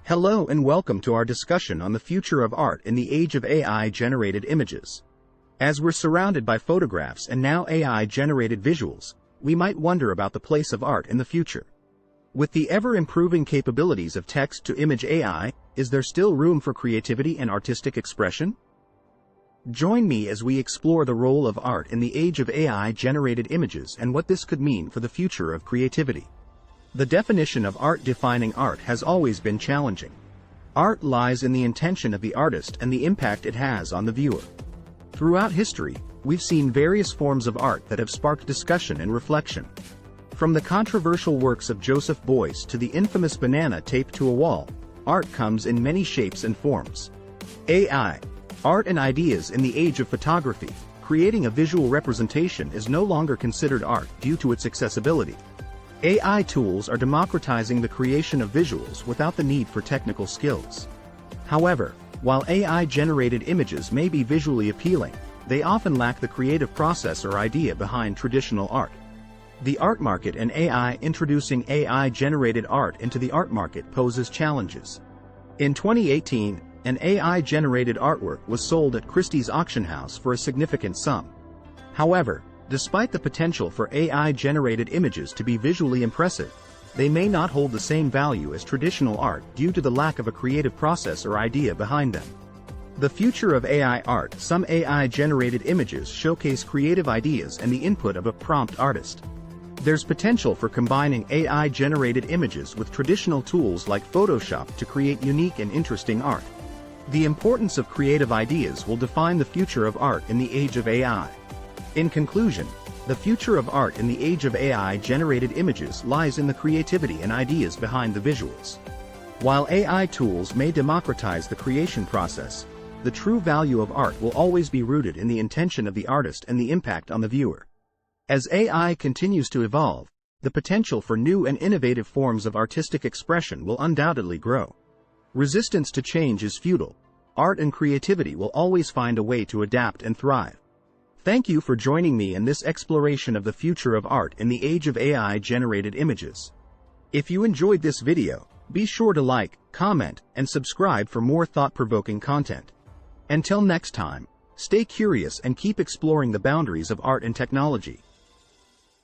Hello and welcome to our discussion on the future of art in the age of AI-generated images. As we're surrounded by photographs and now AI-generated visuals, we might wonder about the place of art in the future. With the ever-improving capabilities of text-to-image AI, is there still room for creativity and artistic expression? Join me as we explore the role of art in the age of AI-generated images and what this could mean for the future of creativity. The definition of art defining art has always been challenging. Art lies in the intention of the artist and the impact it has on the viewer. Throughout history, we've seen various forms of art that have sparked discussion and reflection. From the controversial works of Joseph Beuys to the infamous banana taped to a wall, art comes in many shapes and forms. AI, art and ideas in the age of photography, creating a visual representation is no longer considered art due to its accessibility. AI tools are democratizing the creation of visuals without the need for technical skills. However, while AI-generated images may be visually appealing, they often lack the creative process or idea behind traditional art. The art market and AI introducing AI-generated art into the art market poses challenges. In 2018, an AI-generated artwork was sold at Christie's auction house for a significant sum. However, despite the potential for AI-generated images to be visually impressive, they may not hold the same value as traditional art due to the lack of a creative process or idea behind them. The future of AI art. Some AI-generated images showcase creative ideas and the input of a prompt artist. There's potential for combining AI-generated images with traditional tools like Photoshop to create unique and interesting art. The importance of creative ideas will define the future of art in the age of AI. In conclusion, the future of art in the age of AI-generated images lies in the creativity and ideas behind the visuals. While AI tools may democratize the creation process, the true value of art will always be rooted in the intention of the artist and the impact on the viewer. As AI continues to evolve, the potential for new and innovative forms of artistic expression will undoubtedly grow. Resistance to change is futile. Art and creativity will always find a way to adapt and thrive. Thank you for joining me in this exploration of the future of art in the age of AI-generated images. If you enjoyed this video, be sure to like, comment, and subscribe for more thought-provoking content. Until next time, stay curious and keep exploring the boundaries of art and technology.